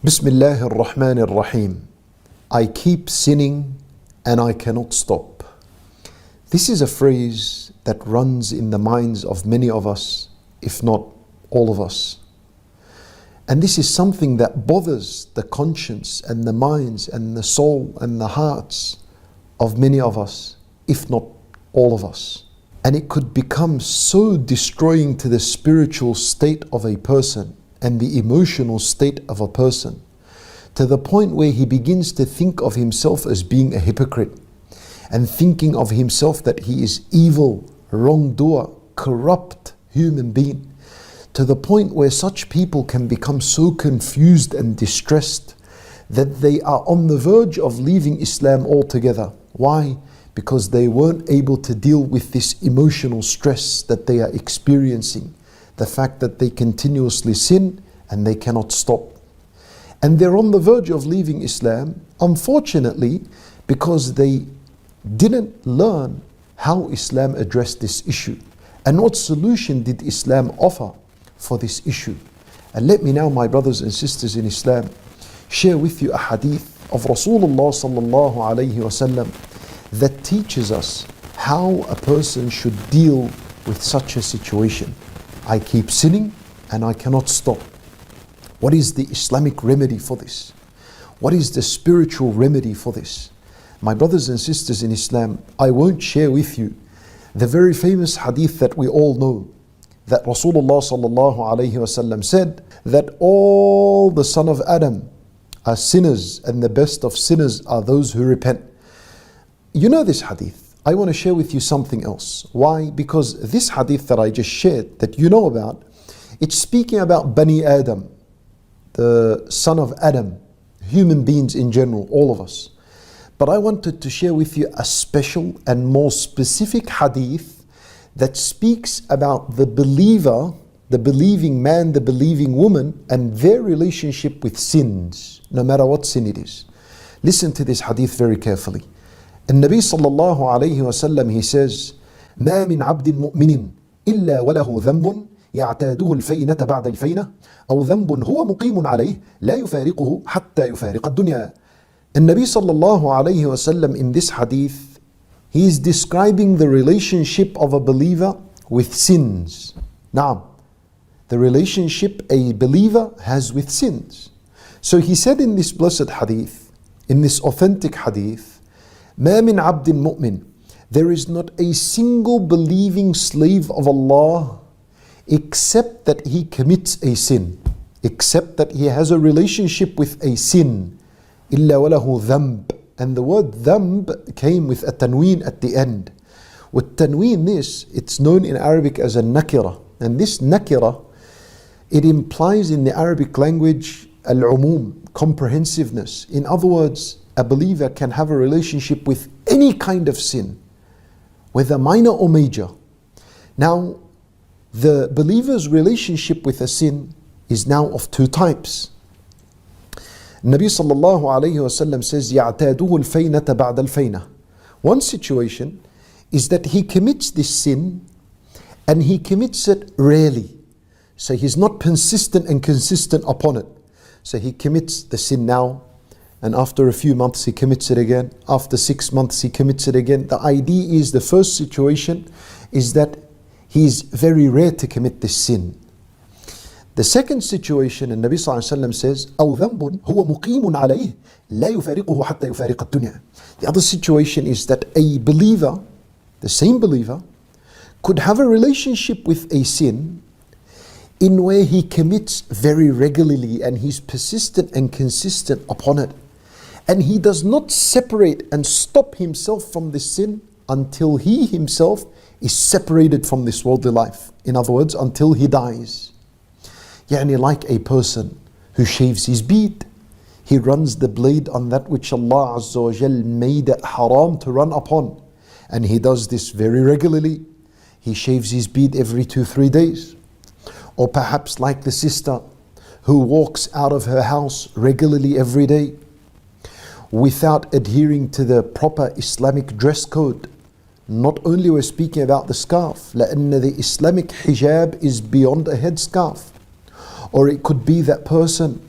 Bismillahir Rahmanir Rahim. I keep sinning and I cannot stop. This is a phrase that runs in the minds of many of us, if not all of us. And this is something that bothers the conscience and the minds and the soul and the hearts of many of us, if not all of us. And it could become so destroying to the spiritual state of a person and the emotional state of a person, to the point where he begins to think of himself as being a hypocrite and thinking of himself that he is evil, wrongdoer, corrupt human being, to the point where such people can become so confused and distressed that they are on the verge of leaving Islam altogether. Why? Because they weren't able to deal with this emotional stress that they are experiencing. The fact that they continuously sin and they cannot stop. And they're on the verge of leaving Islam, unfortunately, because they didn't learn how Islam addressed this issue. And what solution did Islam offer for this issue? And let me now, my brothers and sisters in Islam, share with you a hadith of Rasulullah sallallahu alayhi wasallam that teaches us how a person should deal with such a situation. I keep sinning and I cannot stop. What is the Islamic remedy for this? What is the spiritual remedy for this? My brothers and sisters in Islam, I won't share with you the very famous hadith that we all know, that Rasulullah sallallahu alayhi wasallam said that all the son of Adam are sinners and the best of sinners are those who repent. You know this hadith. I want to share with you something else. Why? Because this hadith that I just shared, that you know about, it's speaking about Bani Adam, the son of Adam, human beings in general, all of us. But I wanted to share with you a special and more specific hadith that speaks about the believer, the believing man, the believing woman, and their relationship with sins, no matter what sin it is. Listen to this hadith very carefully. النبي صلى الله عليه وسلم, he says, ما من عبد مؤمن إلا وله ذنب يعتاده الفينة بعد الفينة أو ذنب هو مقيم عليه لا يفارقه حتى يفارق الدنيا. النبي صلى الله عليه وسلم, in this hadith, he is describing the relationship of a believer with sins. Now, the relationship a believer has with sins. So he said in this blessed hadith, in this authentic hadith, ما من عبد مؤمن, there is not a single believing slave of Allah except that he commits a sin, except that he has a relationship with a sin. إلا وله ذنب. And the word ذنب came with a tanween at the end. With tanween, this, it's known in Arabic as a nakira. And this nakira, it implies in the Arabic language al-umum, comprehensiveness. In other words, a believer can have a relationship with any kind of sin, whether minor or major. Now, the believer's relationship with a sin is now of two types. Nabi sallallahu alayhi wasallam says, يَعْتَادُهُ الْفَيْنَةَ بَعْدَ الْفَيْنَةِ. One situation is that he commits this sin and he commits it rarely. So he's not persistent and consistent upon it. So he commits the sin now, and after a few months he commits it again. After 6 months he commits it again. The idea is, the first situation is that he is very rare to commit this sin. The second situation, and Nabi sallallahu alaihi wasallam says, أو ذنب هو مقيم عليه لا يفارقه حتى يفارق الدنيا. The other situation is that a believer, the same believer, could have a relationship with a sin in where he commits very regularly and he's persistent and consistent upon it. And he does not separate and stop himself from this sin until he himself is separated from this worldly life. In other words, until he dies. Yani like a person who shaves his beard. He runs the blade on that which Allah Azza wa Jal made it haram to run upon. And he does this very regularly. He shaves his beard every 2-3 days. Or perhaps like the sister who walks out of her house regularly every day without adhering to the proper Islamic dress code. Not only we're speaking about the scarf, لأن the Islamic hijab is beyond a headscarf. Or it could be that person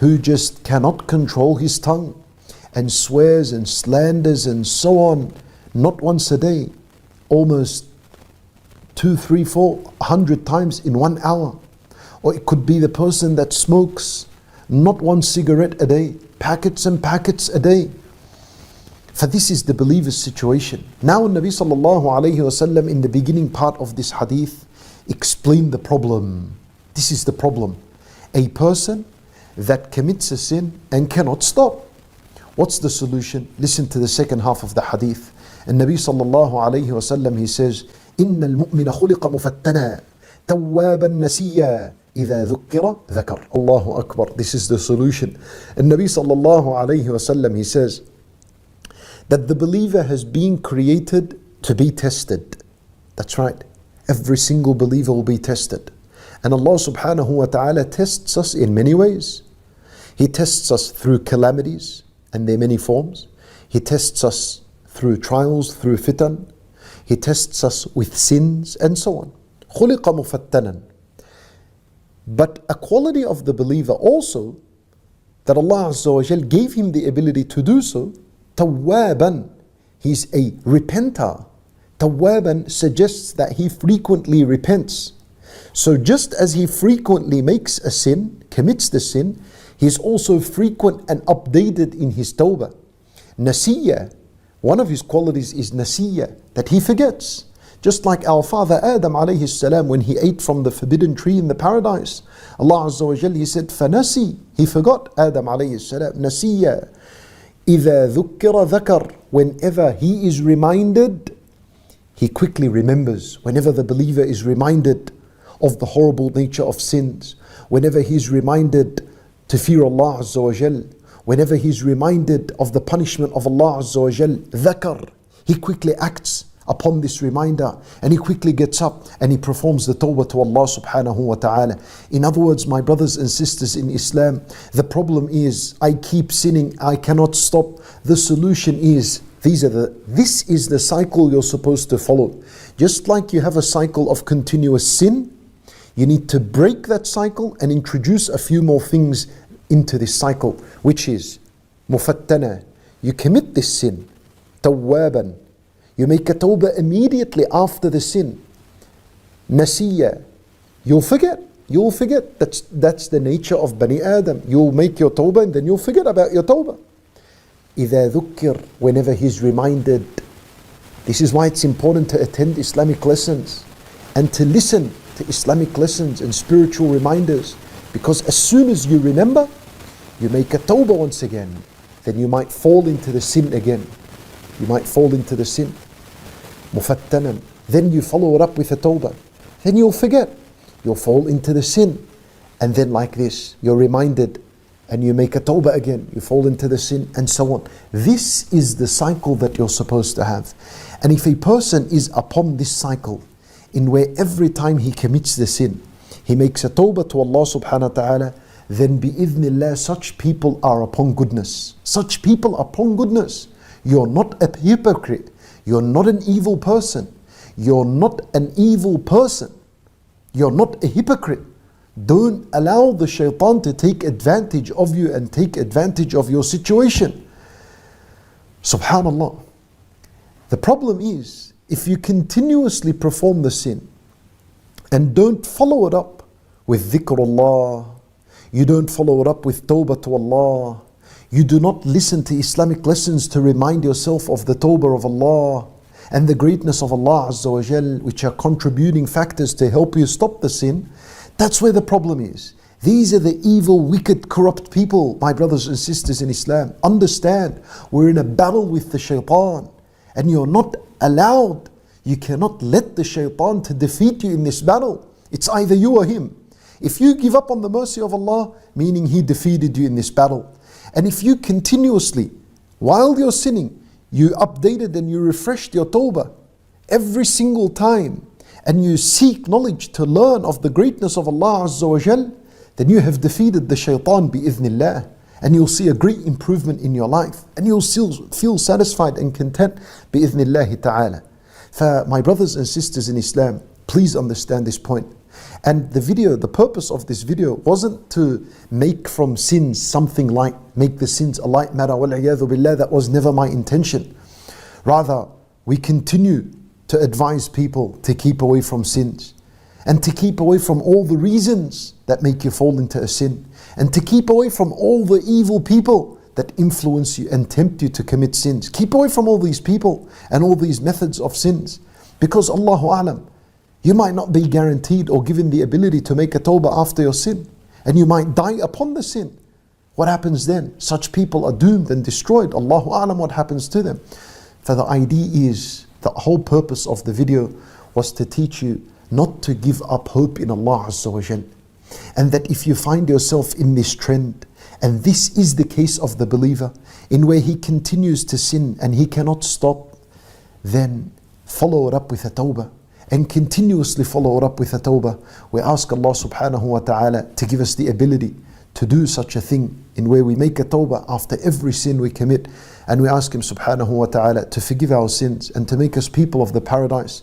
who just cannot control his tongue and swears and slanders and so on, not once a day, almost 2, 3, 400 times in 1 hour. Or it could be the person that smokes not one cigarette a day, packets and packets a day. For this is the believer's situation. Now Nabi sallallahu alayhi wasallam in the beginning part of this hadith explained the problem. This is the problem. A person that commits a sin and cannot stop. What's the solution? Listen to the second half of the hadith. And Nabi sallallahu alayhi wasallam, he says, إِنَّ الْمُؤْمِنَ خُلِقَ مُفَتَّنًا تَوَّابًا نَسِيًّا إِذَا ذُكِّرَ ذَكَرَ. Allahu Akbar. This is the solution. And Nabi sallallahu alayhi wasallam, he says that the believer has been created to be tested. That's right. Every single believer will be tested. And Allah subhanahu wa ta'ala tests us in many ways. He tests us through calamities and their many forms. He tests us through trials, through fitan. He tests us with sins and so on. خُلِقَ مُفَتَّنًا. But a quality of the believer also, that Allah Azza wa Jal gave him the ability to do so, tawwaban. He's a repenter. Tawwaban suggests that he frequently repents. So just as he frequently makes a sin, commits the sin, he's also frequent and updated in his tawbah. Nasiyya, one of his qualities is nasiyya, that he forgets. Just like our father Adam alayhi salam, when he ate from the forbidden tree in the paradise, Allah Azza wa Jal, he said, فَنَسِي. He forgot, Adam alayhi salam, nasiyya. إِذَا ذُكِّرَ ذَكَرَ. Whenever he is reminded, he quickly remembers. Whenever the believer is reminded of the horrible nature of sins, whenever he's reminded to fear Allah Azza wa Jal, whenever he's reminded of the punishment of Allah Azza wa Jal, ذَكَرَ. He quickly acts upon this reminder and he quickly gets up and he performs the tawbah to Allah subhanahu wa ta'ala. In other words, my brothers and sisters in Islam, the problem is I keep sinning, I cannot stop. The solution is this is the cycle you're supposed to follow. Just like you have a cycle of continuous sin, you need to break that cycle and introduce a few more things into this cycle, which is mufattana. You commit this sin, tawwaban. You make a tawbah immediately after the sin. Nasiyya. You'll forget. That's the nature of Bani Adam. You'll make your tawbah and then you'll forget about your tawbah. إِذَا ذُكِّرْ. Whenever he's reminded. This is why it's important to attend Islamic lessons and to listen to Islamic lessons and spiritual reminders. Because as soon as you remember, you make a tawbah once again, then you might fall into the sin again. You might fall into the sin. Mufattanan. Then you follow it up with a tawbah. Then you'll forget. You'll fall into the sin. And then like this, you're reminded and you make a tawbah again. You fall into the sin and so on. This is the cycle that you're supposed to have. And if a person is upon this cycle, in where every time he commits the sin, he makes a tawbah to Allah subhanahu wa ta'ala, then bi'idhnillah, such people are upon goodness. Such people are upon goodness. You're not a hypocrite. You're not an evil person. You're not an evil person. You're not a hypocrite. Don't allow the shaitan to take advantage of you and take advantage of your situation. Subhanallah. The problem is, if you continuously perform the sin and don't follow it up with dhikrullah, you don't follow it up with tawbah to Allah, you do not listen to Islamic lessons to remind yourself of the tawbah of Allah and the greatness of Allah Azza wa Jal, which are contributing factors to help you stop the sin, that's where the problem is. These are the evil, wicked, corrupt people, my brothers and sisters in Islam. Understand, we're in a battle with the shaitan and you're not allowed, you cannot let the shaitan to defeat you in this battle. It's either you or him. If you give up on the mercy of Allah, meaning he defeated you in this battle. And if you continuously, while you're sinning, you updated and you refreshed your tawbah every single time, and you seek knowledge to learn of the greatness of Allah Azza wa Jal, then you have defeated the shaitan bi'idhnillah, and you'll see a great improvement in your life, and you'll still feel satisfied and content bi'idhnillahi ta'ala. For my brothers and sisters in Islam, please understand this point. And the video, the purpose of this video wasn't to make from sins something light, make the sins a light matter. Wal-iyadhu billah, that was never my intention. Rather, we continue to advise people to keep away from sins, and to keep away from all the reasons that make you fall into a sin, and to keep away from all the evil people that influence you and tempt you to commit sins. Keep away from all these people and all these methods of sins, because Allahu A'lam, you might not be guaranteed or given the ability to make a tawbah after your sin, and you might die upon the sin. What happens then? Such people are doomed and destroyed. Allahu A'lam what happens to them. For the idea is, the whole purpose of the video was to teach you not to give up hope in Allah Azza wa Jal. And that if you find yourself in this trend, and this is the case of the believer, in where he continues to sin and he cannot stop, then follow it up with a tawbah, and continuously follow it up with a tawbah. We ask Allah subhanahu wa ta'ala to give us the ability to do such a thing, in where we make a tawbah after every sin we commit, and we ask Him subhanahu wa ta'ala to forgive our sins and to make us people of the paradise.